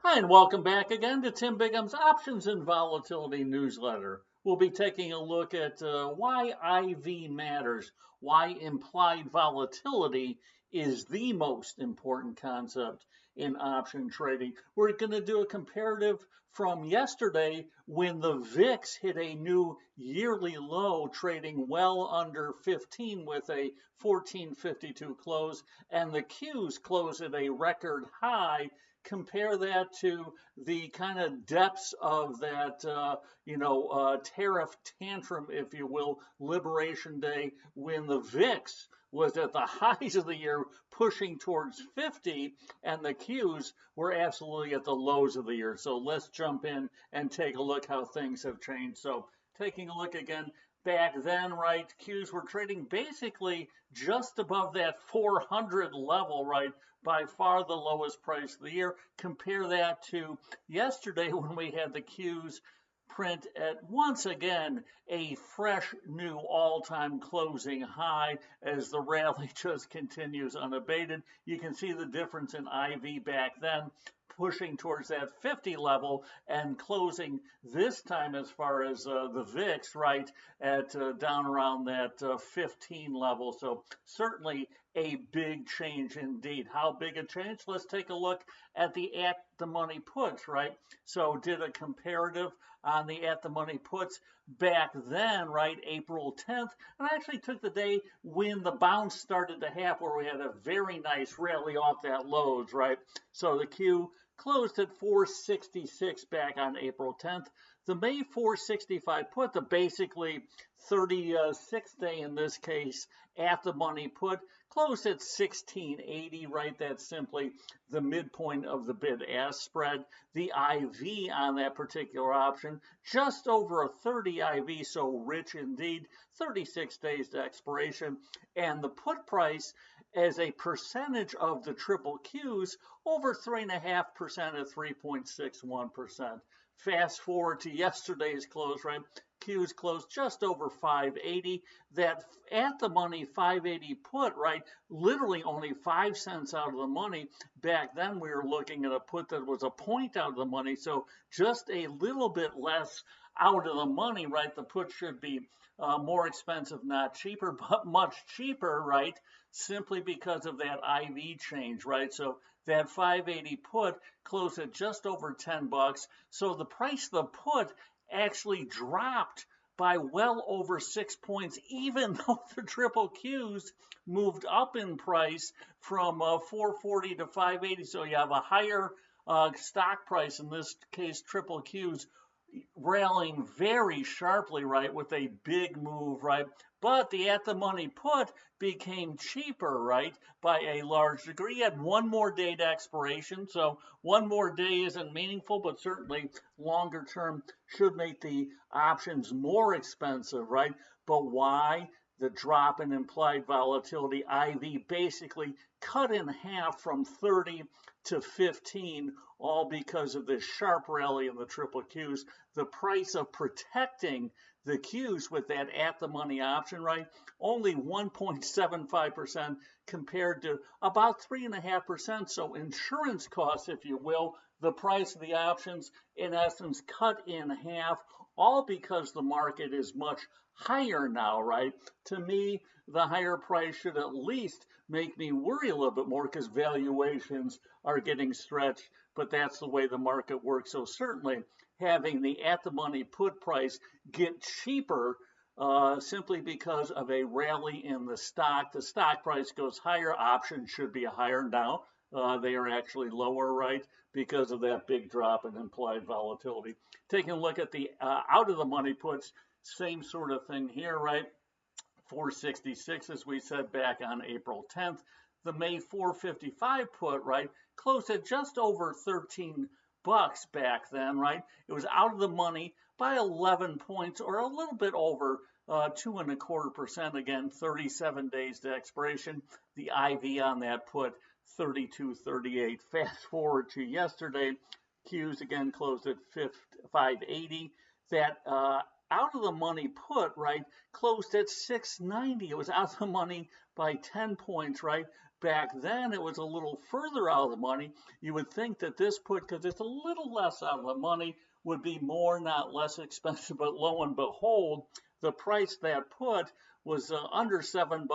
Hi, and welcome back again to Tim Bigham's Options and Volatility newsletter. We'll be taking a look at why IV matters, why implied volatility is the most important concept in option trading. We're going to do a comparative from yesterday when the VIX hit a new yearly low, trading well under 15 with a 1452 close, and the Qs closed at a record high. Compare that to the kind of depths of that, tariff tantrum, if you will, Liberation Day, when the VIX was at the highs of the year, pushing towards 50, and the Qs were absolutely at the lows of the year. So let's jump in and take a look how things have changed. So taking a look again, back then, right, Qs were trading basically just above that 400 level, right, by far the lowest price of the year. Compare that to yesterday when we had the Qs print at once again a fresh new all-time closing high as the rally just continues unabated. You can see the difference in IV back then, pushing towards that 50 level and closing this time as far as the VIX, right, at down around that 15 level. So certainly a big change indeed. How big a change? Let's take a look at the at-the-money puts, right? So did a comparative on the at-the-money puts back then, right, April 10th, and I actually took the day when the bounce started to happen where we had a very nice rally off that lows, right? So the Q closed at 466 back on April 10th. The May 465 put, the basically 36th day in this case, at the money put, closed at 1680, right? That's simply the midpoint of the bid-ask spread. The IV on that particular option, just over a 30 IV, so rich indeed, 36 days to expiration. And the put price as a percentage of the triple Qs, over 3.5% at 3.61%. Fast forward to yesterday's close, right? Qs closed just over 580. That at the money 580 put, right? Literally only 5 cents out of the money. Back then we were looking at a put that was a point out of the money, so just a little bit less out of the money, right? The put should be more expensive, not cheaper, but much cheaper, right? Simply because of that IV change, right? So that 580 put closed at just over 10 bucks. So the price of the put actually dropped by well over 6 points, even though the triple Qs moved up in price from 440 to 580. So you have a higher stock price, in this case triple Qs, rallying very sharply, right, with a big move, right? But the at-the-money put became cheaper, right, by a large degree. You had one more day to expiration, so one more day isn't meaningful, but certainly longer term should make the options more expensive, right? But why? The drop in implied volatility, IV basically cut in half from 30 to 15, all because of this sharp rally in the triple Qs. The price of protecting the Qs with that at-the-money option, right, only 1.75% compared to about 3.5%. So insurance costs, if you will, the price of the options, in essence, cut in half, all because the market is much higher now, right? To me, the higher price should at least make me worry a little bit more because valuations are getting stretched, but that's the way the market works. So certainly having the at-the-money put price get cheaper simply because of a rally in the stock. The stock price goes higher, options should be higher now. They are actually lower, right, because of that big drop in implied volatility. Taking a look at the out-of-the-money puts, same sort of thing here, right? 466, as we said back on April 10th. The May 455 put, right, closed at just over 13 bucks back then, right? It was out of the money by 11 points, or a little bit over 2.25%. Again, 37 days to expiration. The IV on that put 32.38. Fast forward to yesterday, Qs again closed at 580. That out of the money put, right, closed at 690. It was out of the money by 10 points, right? Back then, it was a little further out of the money. You would think that this put, because it's a little less out of the money, would be more, not less expensive. But lo and behold, the price that put was under $7.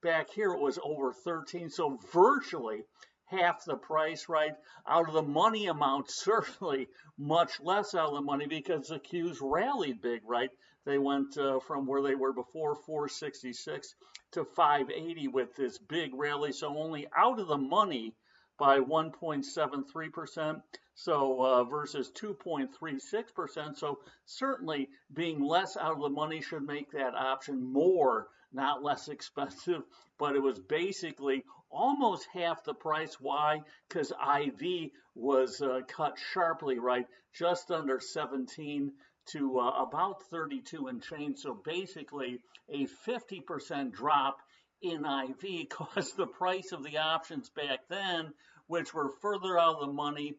Back here, it was over 13. So virtually half the price, right? Out of the money amount, certainly much less out of the money because the Qs rallied big, right? They went from where they were before, 466 to 580 with this big rally. So only out of the money by 1.73%. So versus 2.36%. So certainly being less out of the money should make that option more, not less expensive. But it was basically almost half the price. Why? Because IV was cut sharply, right? Just under 17 to about 32 and change. So basically a 50% drop in IV caused the price of the options back then, which were further out of the money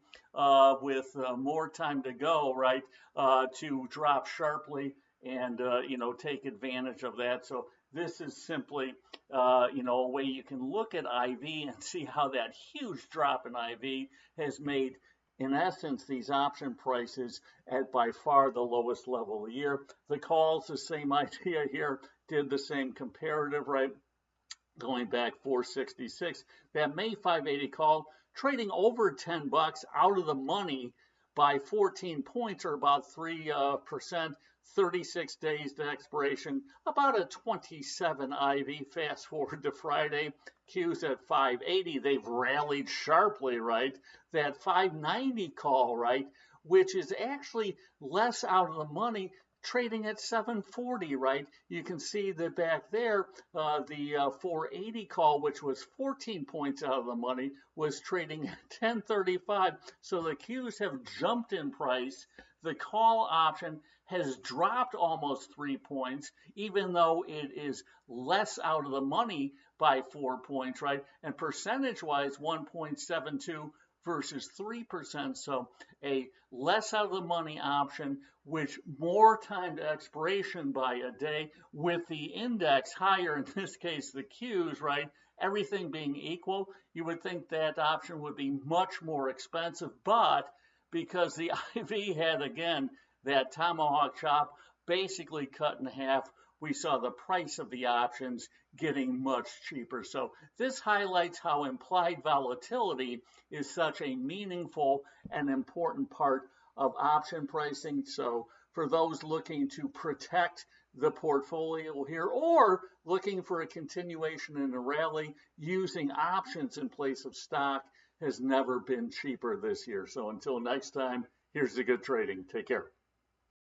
with more time to go, right, to drop sharply and, take advantage of that. So this is simply, a way you can look at IV and see how that huge drop in IV has made, in essence, these option prices at by far the lowest level of the year. The calls, the same idea here, did the same comparative, right? Going back 466. That May 580 call, trading over $10 out of the money by 14 points or about 3%, 36 days to expiration, about a 27 IV. Fast forward to Friday, Q's at 580. They've rallied sharply, right? That 590 call, right, which is actually less out of the money, trading at 740, right? You can see that back there, the 480 call, which was 14 points out of the money, was trading at 1035. So the Qs have jumped in price. The call option has dropped almost 3 points, even though it is less out of the money by 4 points, right? And percentage-wise, 1.72 versus 3%. So a less out of the money option, which more time to expiration by a day, with the index higher, in this case the Qs, right? Everything being equal, you would think that option would be much more expensive, but because the IV had, again, that tomahawk chop basically cut in half, we saw the price of the options getting much cheaper. So this highlights how implied volatility is such a meaningful and important part of option pricing. So for those looking to protect the portfolio here or looking for a continuation in a rally, using options in place of stock has never been cheaper this year. So until next time, here's the good trading. Take care.